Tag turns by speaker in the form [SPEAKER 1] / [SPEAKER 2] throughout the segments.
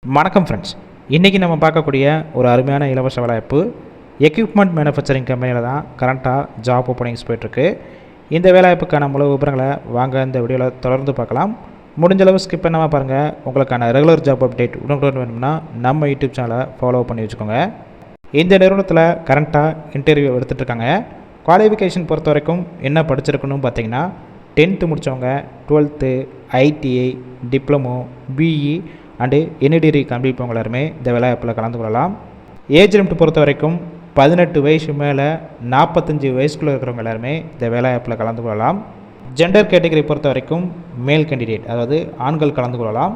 [SPEAKER 1] வணக்கம் ஃப்ரெண்ட்ஸ், இன்றைக்கி நம்ம பார்க்கக்கூடிய ஒரு அருமையான இலவச வேலைவாய்ப்பு எக்யூப்மெண்ட் மேனுஃபேக்சரிங் கம்பெனியில் தான் கரண்ட்டாக ஜாப் ஓப்பனிங்ஸ் போய்ட்டுருக்கு. இந்த வேலைவாய்ப்புக்கான முழு விவரங்களை வாங்க இந்த வீடியோவில் தொடர்ந்து பார்க்கலாம். முடிஞ்சளவு ஸ்கிப் பண்ணாமல் பாருங்கள். உங்களுக்கான ரெகுலர் ஜாப் அப்டேட் உடனுக்குடன் வேணும்னா நம்ம யூடியூப் சேனலை ஃபாலோ பண்ணி வச்சுக்கோங்க. இந்த நிறுவனத்தில் கரண்ட்டாக இன்டர்வியூ எடுத்துகிட்ருக்காங்க. குவாலிஃபிகேஷன் பொறுத்த வரைக்கும் என்ன படிச்சிருக்கணும்னு பார்த்தீங்கன்னா 10th முடித்தவங்க, 12th, ITI, diploma, BE and any degree complete பண்ணவங்க எல்லாருமே இந்த வேலைவாய்ப்பில் கலந்து கொள்ளலாம். ஏஜ் லிமிட் பொறுத்த வரைக்கும் 18 வயசு மேலே 45 வயசுக்குள்ளே இருக்கிறவங்க எல்லாருமே இந்த வேலைவாய்ப்பில் கலந்து கொள்ளலாம். ஜெண்டர் கேட்டகரி பொறுத்த வரைக்கும் மேல் கேண்டிடேட், அதாவது ஆண்கள் கலந்து கொள்ளலாம்.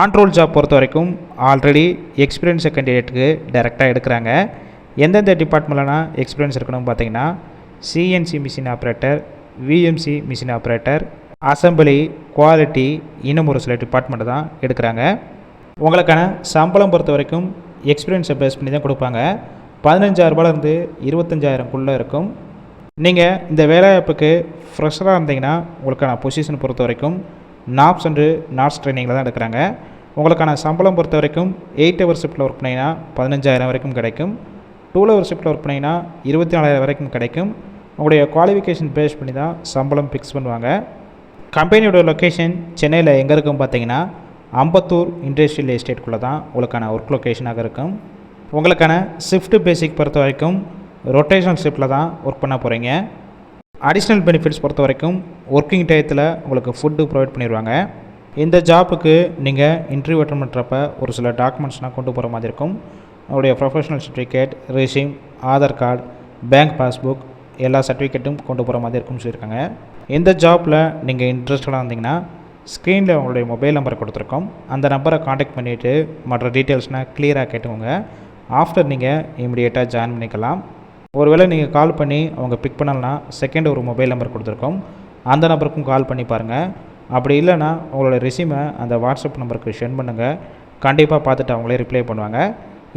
[SPEAKER 1] ஆன் ரோல் ஜாப் பொறுத்த வரைக்கும் ஆல்ரெடி எக்ஸ்பீரியன்ஸ் கேண்டிடேட்டுக்கு டைரெக்டாக எடுக்கிறாங்க. எந்தெந்த டிபார்ட்மெண்ட்லனா எக்ஸ்பீரியன்ஸ் இருக்கணும்னு பார்த்தீங்கன்னா CNC machine operator, VMC machine operator, assembly, quality, இன்னும் ஒரு சில டிபார்ட்மெண்ட்டு தான் எடுக்கிறாங்க. உங்களுக்கான சம்பளம் பொறுத்த வரைக்கும் எக்ஸ்பீரியன்ஸை பேஸ் பண்ணி தான் கொடுப்பாங்க. 15,000 25,000 இருக்கும். நீங்கள் இந்த வேலைவாய்ப்புக்கு ஃப்ரெஷராக இருந்தீங்கன்னா உங்களுக்கான பொசிஷன் பொறுத்த வரைக்கும் நாப்ஸ் அண்டு நாட்ஸ் ட்ரைனிங்கில் தான் எடுக்கிறாங்க. உங்களுக்கான சம்பளம் பொறுத்த வரைக்கும் 8 ஹவர் ஷிஃப்ட்டில் ஒர்க் பண்ணிங்கன்னா 15,000 வரைக்கும் கிடைக்கும். 12 ஹவர் ஷிஃப்ட்டில் ஒர்க் பண்ணிங்கன்னா 24,000 வரைக்கும் கிடைக்கும். உங்களுடைய குவாலிஃபிகேஷன் பேஸ் பண்ணி தான் சம்பளம் ஃபிக்ஸ் பண்ணுவாங்க. கம்பெனியோட லொக்கேஷன் சென்னையில் எங்கே இருக்கும் பார்த்தீங்கன்னா அம்பத்தூர் இண்டஸ்ட்ரியல் எஸ்டேட்டுக்குள்ளே தான் உங்களுக்கான ஒர்க் லொக்கேஷனாக இருக்கும். உங்களுக்கான ஷிஃப்ட் பேசிக் பொறுத்த வரைக்கும் ரொட்டேஷனல் ஷிஃப்ட்டில் தான் ஒர்க் பண்ண போகிறீங்க. அடிஷ்னல் பெனிஃபிட்ஸ் பொறுத்த வரைக்கும் ஒர்க்கிங் டயத்தில் உங்களுக்கு ஃபுட்டு ப்ரொவைட் பண்ணிடுவாங்க. இந்த ஜாப்புக்கு நீங்கள் இன்டர்வியூ அட்டெண்ட் பண்ணுறப்ப ஒரு சில டாக்குமெண்ட்ஸ்லாம் கொண்டு போகிற மாதிரி இருக்கும். உங்களுடைய professional certificate, resume, Aadhaar card, bank passbook எல்லா சர்டிஃபிகேட்டும் கொண்டு போகிற மாதிரி இருக்கும்னு சொல்லியிருக்காங்க. இந்த ஜாப்பில் நீங்கள் இன்ட்ரெஸ்டடாக இருந்தீங்கன்னா ஸ்க்ரீனில் உங்களுடைய மொபைல் நம்பரை கொடுத்துருக்கோம். அந்த நம்பரை காண்டாக்ட் பண்ணிவிட்டு மற்ற டீட்டெயில்ஸ்னால் கிளியராக கேட்டுக்கோங்க. ஆஃப்டர் நீங்கள் இமிடியேட்டாக ஜாயின் பண்ணிக்கலாம். ஒருவேளை நீங்கள் கால் பண்ணி அவங்க பிக் பண்ணலன்னா செகண்ட் ஒரு மொபைல் நம்பர் கொடுத்துருக்கோம், அந்த நம்பருக்கும் கால் பண்ணி பாருங்கள். அப்படி இல்லைன்னா உங்களோட ரெஸ்யூமை அந்த வாட்ஸ்அப் நம்பருக்கு சென்ட் பண்ணுங்கள். கண்டிப்பாக பார்த்துட்டு அவங்களே ரிப்ளை பண்ணுவாங்க.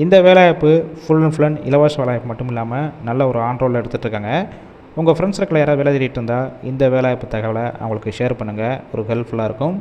[SPEAKER 1] இந்த வேலைவாய்ப்பு ஃபுல் அண்ட் ஃபுல் இலவச வேலைவாய்ப்பு மட்டும் இல்லாமல் நல்ல ஒரு ஆன் ரோலில் எடுத்துகிட்டு இருக்காங்க. உங்கள் ஃப்ரெண்ட்ஸ் சர்க்கிளில் யாராவது வேலை தேடிட்டு இருந்தால் இந்த வேலைவாய்ப்பு தகவலை அவங்களுக்கு ஷேர் பண்ணுங்கள். ஒரு ஹெல்ப்ஃபுல்லாக இருக்கும்.